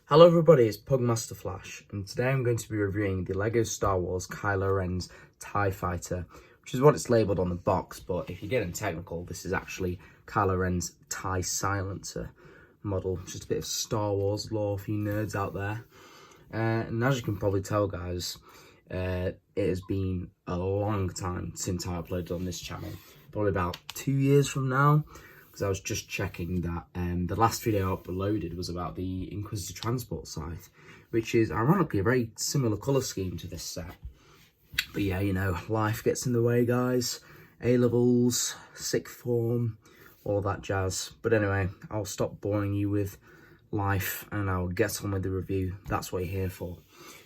Hello everybody, it's PugMasterFlash, and today I'm going to be reviewing the LEGO Star Wars Kylo Ren's TIE Fighter, which is what it's labelled on the box, but if you're getting technical, this is actually Kylo Ren's TIE Silencer model. Just a bit of Star Wars lore for you nerds out there. And as you can probably tell, guys, it has been a long time since I uploaded on this channel, probably about 2 years from now. I was just checking that the last video I uploaded was about the Inquisitor Transport Scythe, which is ironically a very similar colour scheme to this set. But yeah, you know, life gets in the way, guys. A-levels, sixth form, all that jazz. But anyway, I'll stop boring you with life and I'll get on with the review. That's what you're here for.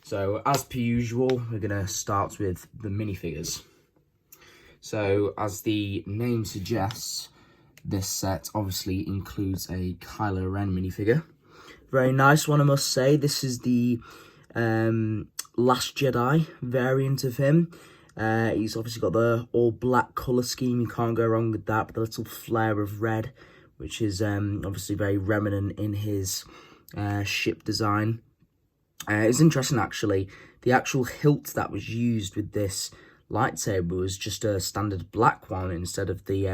So, as per usual, we're going to start with the minifigures. So, as the name suggests, this set obviously includes a Kylo Ren minifigure. Very nice one, I must say. This is the Last Jedi variant of him. He's obviously got the all-black colour scheme. You can't go wrong with that. But the little flare of red, which is obviously very remnant in his ship design. It's interesting, actually. The actual hilt that was used with this lightsaber was just a standard black one instead of the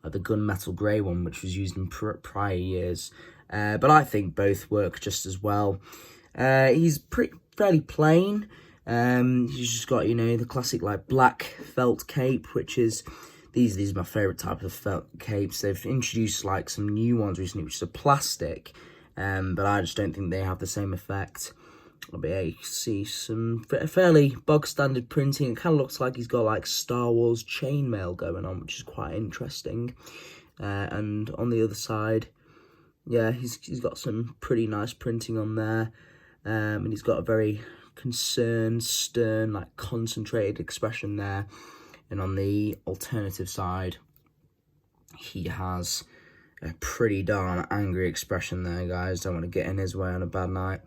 gunmetal grey one, which was used in prior years. But I think both work just as well. He's fairly plain. He's just got, you know, the classic like black felt cape, which is these are my favourite type of felt capes. They've introduced like some new ones recently, which is a plastic, but I just don't think they have the same effect. But yeah, you can see some fairly bog standard printing. It kind of looks like he's got like Star Wars chainmail going on, which is quite interesting. And on the other side, yeah, he's got some pretty nice printing on there. And he's got a very concerned, stern, like concentrated expression there. And on the alternative side, he has a pretty darn angry expression there, guys. Don't want to get in his way on a bad night.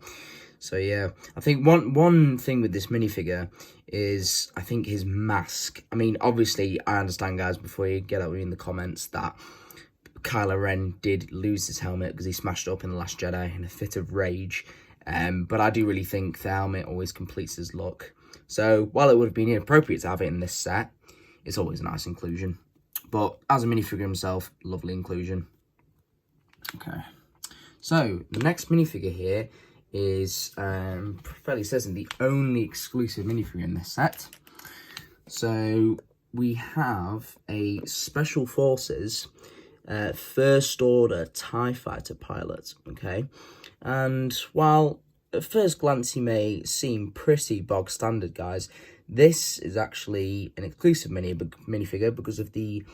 So yeah, I think one thing with this minifigure is, I think his mask. I mean, obviously, I understand, guys, before you get at me in the comments, that Kylo Ren did lose his helmet because he smashed it up in The Last Jedi in a fit of rage. But I do really think the helmet always completes his look. So while it would have been inappropriate to have it in this set, it's always a nice inclusion. But as a minifigure himself, lovely inclusion. Okay, so the next minifigure here is fairly certain the only exclusive minifigure in this set. So we have a Special Forces First Order TIE Fighter pilot, okay? And while at first glance he may seem pretty bog standard, guys, this is actually an exclusive minifigure because of the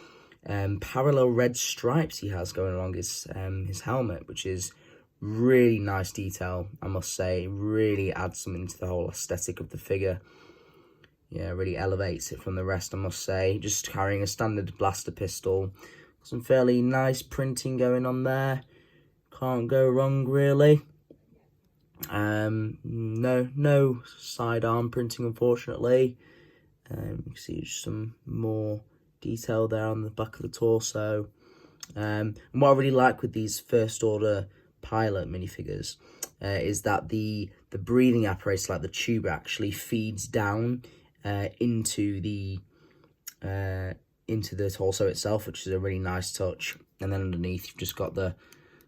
parallel red stripes he has going along his helmet, which is really nice detail, I must say. It really adds something to the whole aesthetic of the figure. Yeah, really elevates it from the rest, I must say. Just carrying a standard blaster pistol. Some fairly nice printing going on there. Can't go wrong, really. No sidearm printing, unfortunately. You can see just some more detail there on the back of the torso. And what I really like with these First Order pilot minifigures is that the breathing apparatus, like the tube, actually feeds down into the torso itself, which is a really nice touch. And then underneath you've just got the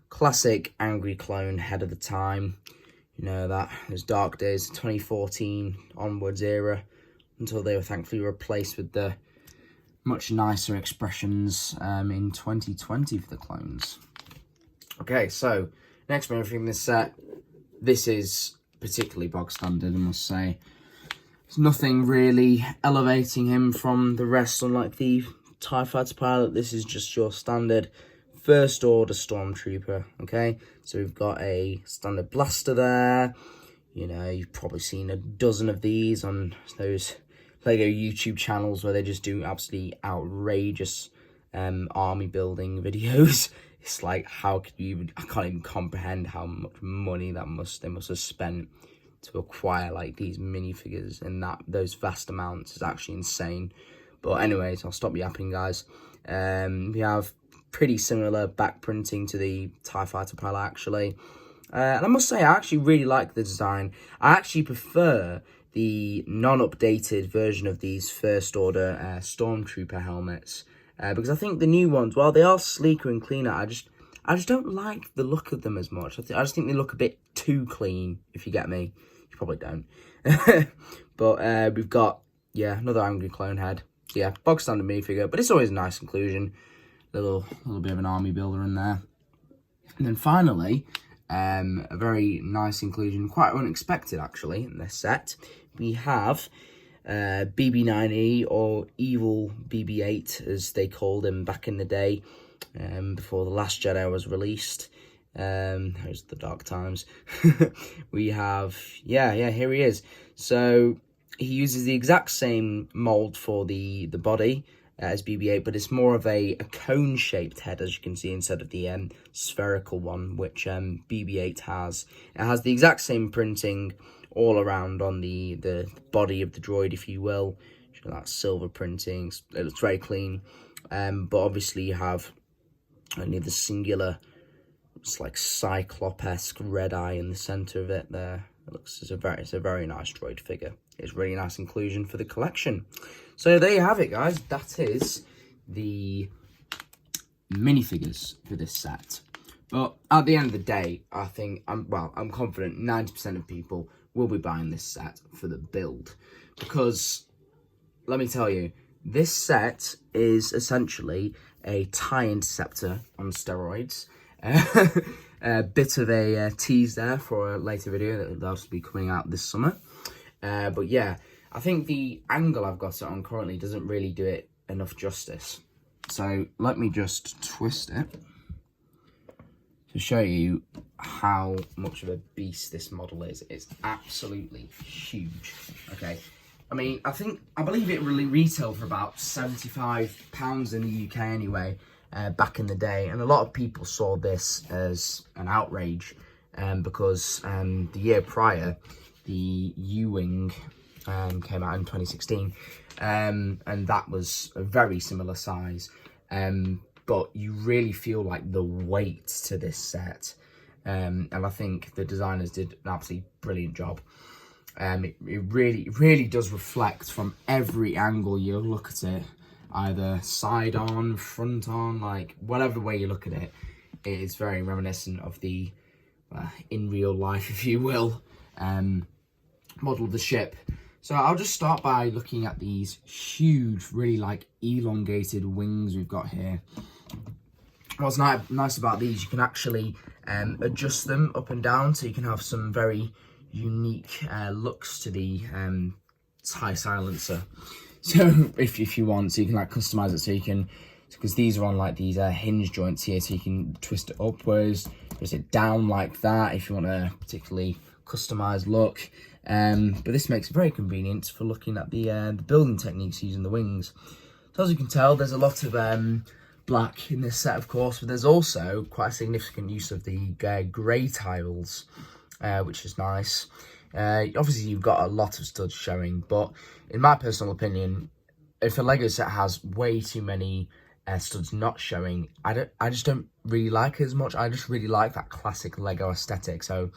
classic angry clone head of the time. You know, that those dark days, 2014 onwards era, until they were thankfully replaced with the much nicer expressions in 2020 for the clones. Okay, so next minifigure in this set. This is particularly bog standard, I must say. There's nothing really elevating him from the rest, unlike the TIE Fighter pilot. This is just your standard First Order Stormtrooper, okay? So we've got a standard blaster there. You know, you've probably seen a dozen of these on those LEGO YouTube channels where they just do absolutely outrageous army building videos. It's like, how could you even, I can't even comprehend how much money they must have spent to acquire like these minifigures, and those vast amounts is actually insane. But anyways, I'll stop yapping, guys. We have pretty similar back printing to the TIE Fighter pilot, actually. And I must say, I actually really like the design. I actually prefer the non-updated version of these First Order Stormtrooper helmets. Because I think the new ones, while they are sleeker and cleaner, I just don't like the look of them as much. I just think they look a bit too clean, if you get me. You probably don't. But we've got, yeah, another angry clone head. So yeah, bog standard minifigure, but it's always a nice inclusion. Little bit of an army builder in there. And then finally, a very nice inclusion, quite unexpected actually, in this set. We have BB-9E, or Evil BB-8, as they called him back in the day, before The Last Jedi was released. Those are the dark times. We have, yeah, here he is. So he uses the exact same mold for the body as BB-8, but it's more of a cone-shaped head, as you can see, instead of the spherical one, which BB-8 has. It has the exact same printing all around on the body of the droid, if you will. So that silver printing, it looks very clean. But obviously you have only the singular, it's like Cyclope-esque red eye in the center of it there. It's a very nice droid figure. It's really nice inclusion for the collection. So there you have it, guys. That is the minifigures for this set. But at the end of the day, I think I'm confident 90% of people will be buying this set for the build, because let me tell you, this set is essentially a TIE Interceptor on steroids. A bit of a tease there for a later video that will also be coming out this summer. But yeah, I think the angle I've got it on currently doesn't really do it enough justice. So let me just twist it to show you how much of a beast this model is. It's absolutely huge. Okay, I mean, I believe it really retailed for about £75 in the UK anyway, back in the day, and a lot of people saw this as an outrage, because the year prior, the U-Wing came out in 2016, and that was a very similar size, but you really feel like the weight to this set, and I think the designers did an absolutely brilliant job. It really does reflect from every angle you look at it, either side on, front on, like whatever way you look at it. It is very reminiscent of the in real life, if you will, model of the ship. So I'll just start by looking at these huge, really like elongated wings we've got here. What's nice about these, you can actually adjust them up and down, so you can have some very unique looks to the TIE silencer. So if you want, so you can like customize it, so you can, because these are on like these hinge joints here, so you can twist it upwards, twist it down like that if you want a particularly customized look. But this makes it very convenient for looking at the building techniques using the wings. So as you can tell, there's a lot of black in this set, of course, but there's also quite a significant use of the grey tiles, which is nice. Obviously, you've got a lot of studs showing, but in my personal opinion, if a Lego set has way too many studs not showing, I just don't really like it as much. I just really like that classic Lego aesthetic, so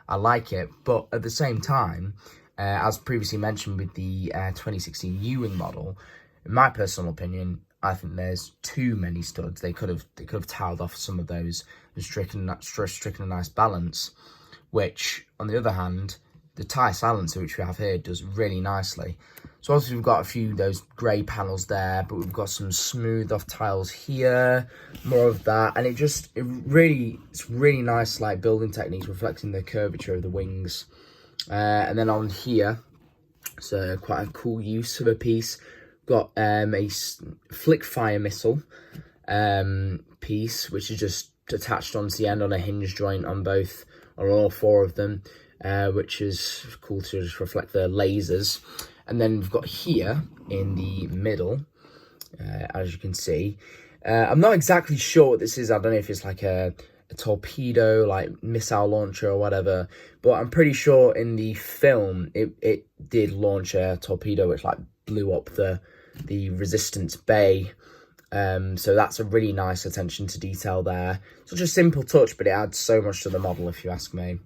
I like it. But at the same time, as previously mentioned with the 2016 U-Wing model, in my personal opinion, I think there's too many studs. They could have tiled off some of those and stricken a nice balance, which, on the other hand, the TIE silencer, which we have here, does really nicely. So obviously we've got a few of those grey panels there, but we've got some smooth off tiles here, more of that, and it's really nice, like building techniques reflecting the curvature of the wings. And then on here, so quite a cool use of a piece. Got a flick fire missile piece, which is just attached onto the end on a hinge joint on all four of them, which is cool to just reflect the lasers. And then we've got here in the middle, as you can see, I'm not exactly sure what this is. I don't know if it's like a torpedo, like missile launcher or whatever, but I'm pretty sure in the film it did launch a torpedo which like blew up the Resistance Bay So that's a really nice attention to detail there. Such a simple touch, but it adds so much to the model, if you ask me.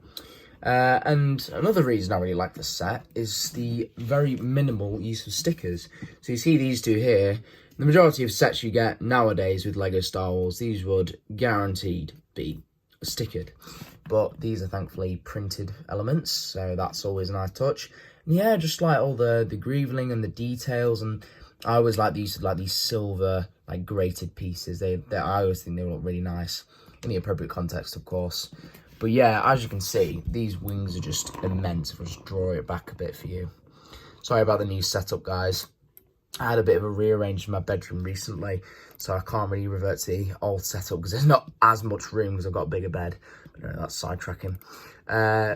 And another reason I really like this set is the very minimal use of stickers. So you see these two here. The majority of sets you get nowadays with LEGO Star Wars, these would guaranteed be stickered. But these are thankfully printed elements, so that's always a nice touch. And yeah, just like all the greeveling and the details, and I always like these silver like grated pieces. I always think they look really nice in the appropriate context, of course. But yeah, as you can see, these wings are just immense. If I just draw it back a bit for you. Sorry about the new setup, guys. I had a bit of a rearrange in my bedroom recently, so I can't really revert to the old setup because there's not as much room because I've got a bigger bed. But no, that's sidetracking.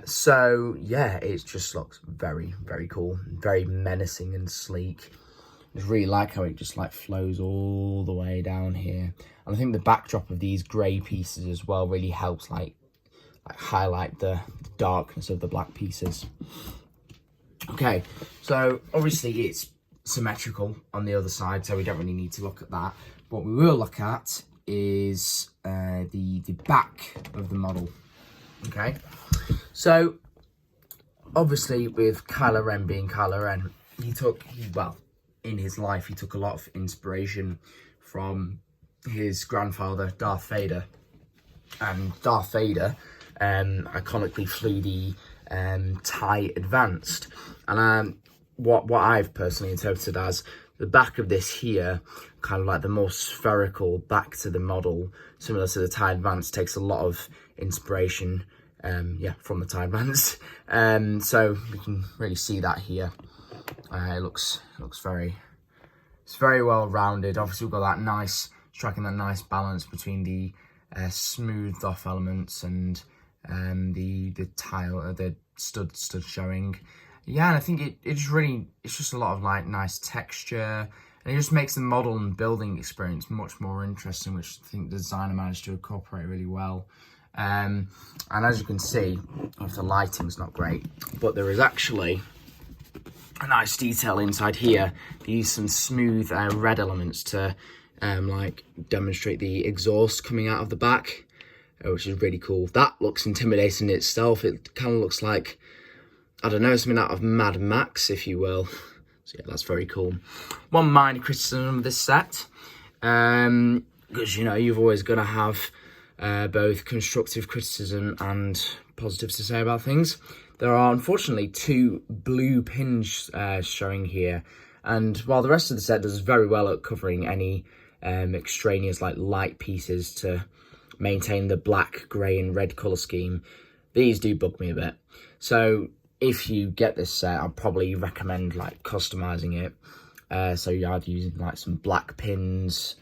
So yeah, it just looks very, very cool, very menacing and sleek. I just really like how it just like flows all the way down here, and I think the backdrop of these grey pieces as well really helps like highlight the darkness of the black pieces. Okay, so obviously it's symmetrical on the other side, so we don't really need to look at that. What we will look at is the back of the model. Okay, so obviously with Kylo Ren being Kylo Ren, in his life he took a lot of inspiration from his grandfather Darth Vader, and Darth Vader iconically flew the TIE Advanced, and what I've personally interpreted as the back of this here, kind of like the more spherical back to the model, similar to the TIE Advanced, takes a lot of inspiration from the TIE Advanced. So we can really see that here. It looks very well rounded. Obviously we've got that nice, striking that nice balance between the smoothed off elements and the tile, the stud showing. Yeah, and I think it's just a lot of like nice texture, and it just makes the model and building experience much more interesting, which I think the designer managed to incorporate really well. And as you can see, the lighting's not great, but there is actually a nice detail inside here. They use some smooth red elements to like demonstrate the exhaust coming out of the back, which is really cool. That looks intimidating in itself. It kind of looks like, I don't know, something out of Mad Max, if you will. So yeah, that's very cool. One minor criticism of this set, because you know you've always got to have both constructive criticism and positives to say about things. There are unfortunately 2 blue pins showing here, and while the rest of the set does very well at covering any extraneous like light pieces to maintain the black, grey and red colour scheme, these do bug me a bit. So if you get this set, I'd probably recommend like customizing it. So you're either using like some black pins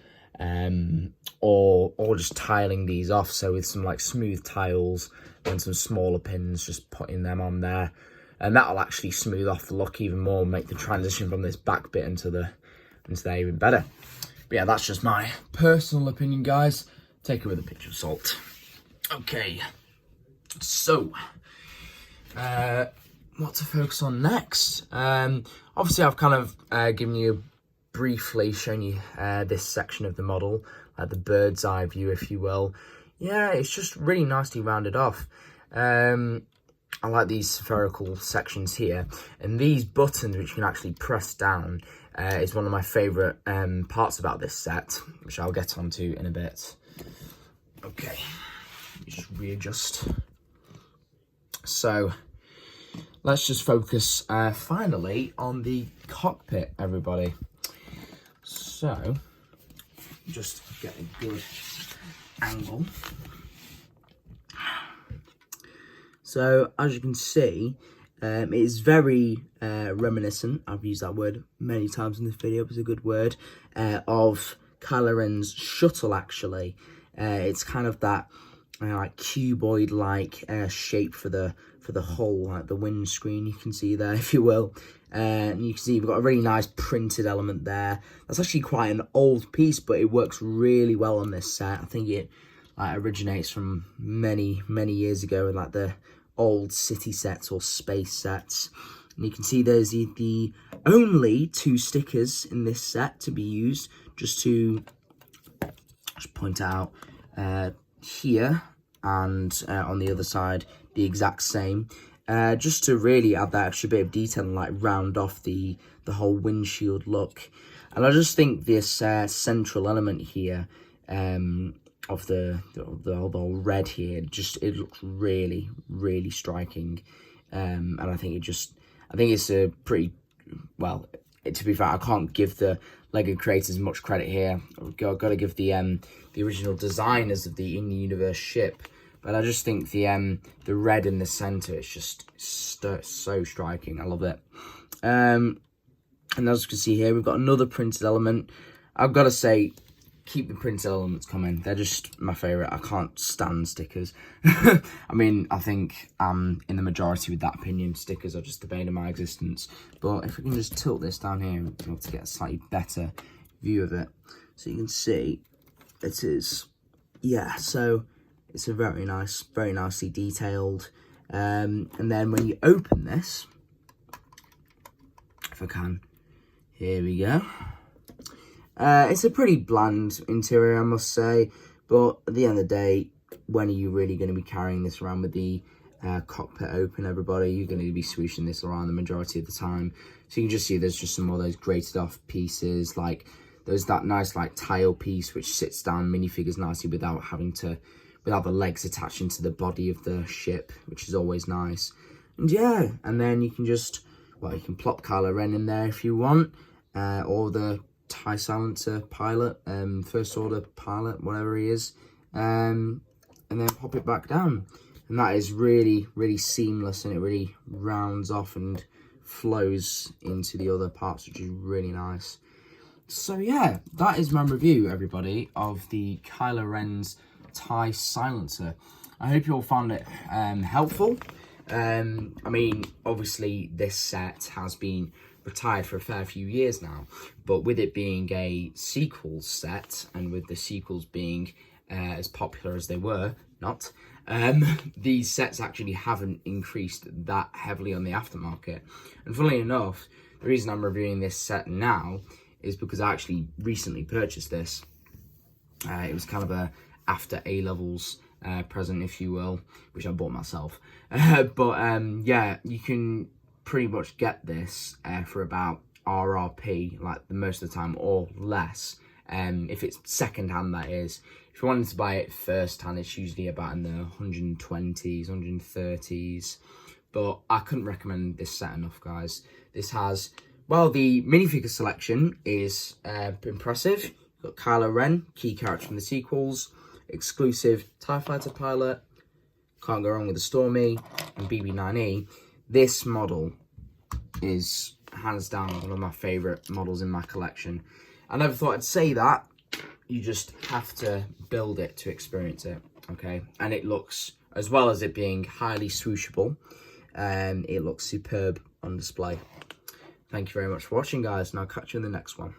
or just tiling these off. So with some like smooth tiles and some smaller pins, just putting them on there, and that'll actually smooth off the look even more, make the transition from this back bit into there even better. But yeah, that's just my personal opinion, guys. Take it with a pinch of salt. Okay, so what to focus on next? Obviously I've kind of given you briefly shown you this section of the model, the bird's eye view, if you will. Yeah, it's just really nicely rounded off. I like these spherical sections here, and these buttons which you can actually press down is one of my favourite parts about this set, which I'll get onto in a bit. Okay, just readjust. So let's just focus finally on the cockpit, everybody. So just get a good angle. So as you can see, it is very reminiscent, I've used that word many times in this video, it's a good word, of Kylo Ren's shuttle actually. It's kind of that like cuboid-like shape for the hull, like the windscreen you can see there, if you will. And you can see we've got a really nice printed element there. That's actually quite an old piece, but it works really well on this set. I think it originates from many years ago in like the old city sets or space sets. And you can see there's the only 2 stickers in this set to be used, just to just point out here, and on the other side the exact same, just to really add that extra bit of detail and like round off the whole windshield look. And I just think this central element here of the whole red here, it looks really, really striking. And I think it's a pretty, well, to be fair, I can't give the LEGO creators much credit here. I've got to give the original designers of the in-universe ship. But I just think the red in the center is just so striking. I love it. And as you can see here, we've got another printed element. I've got to say, keep the printed elements coming. They're just my favorite. I can't stand stickers. I mean, I think I'm in the majority with that opinion. Stickers are just the bane of my existence. But if we can just tilt this down here, we'll be able to get a slightly better view of it. So you can see it is, yeah, so it's a very nicely detailed. And then when you open this, if I can, here we go. It's a pretty bland interior, I must say, but at the end of the day, when are you really going to be carrying this around with the cockpit open, everybody? You're going to be swooshing this around the majority of the time. So you can just see there's just some more of those grated off pieces, like there's that nice like tile piece which sits down minifigures nicely without the legs attaching to the body of the ship, which is always nice. And yeah, and then you can just, well, you can plop Kylo Ren in there if you want, or the TIE Silencer pilot, First Order pilot, whatever he is, and then pop it back down. And that is really, really seamless, and it really rounds off and flows into the other parts, which is really nice. So yeah, that is my review, everybody, of the Kylo Ren's TIE Silencer. I hope you all found it helpful. I mean, obviously this set has been retired for a fair few years now, but with it being a sequels set, and with the sequels being as popular as they were, these sets actually haven't increased that heavily on the aftermarket. And funnily enough, the reason I'm reviewing this set now is because I actually recently purchased this. It was kind of a after A-levels present, if you will, which I bought myself. Yeah, you can pretty much get this for about RRP, like the most of the time, or less. If it's second hand, that is. If you wanted to buy it first hand, it's usually about in the 120s, 130s. But I couldn't recommend this set enough, guys. This has, well, the minifigure selection is impressive. You've got Kylo Ren, key character from the sequels, exclusive TIE Fighter pilot, can't go wrong with the Stormy, and BB-9E. This model is hands down one of my favourite models in my collection. I never thought I'd say that. You just have to build it to experience it, okay? And it looks, as well as it being highly swooshable, it looks superb on display. Thank you very much for watching, guys, and I'll catch you in the next one.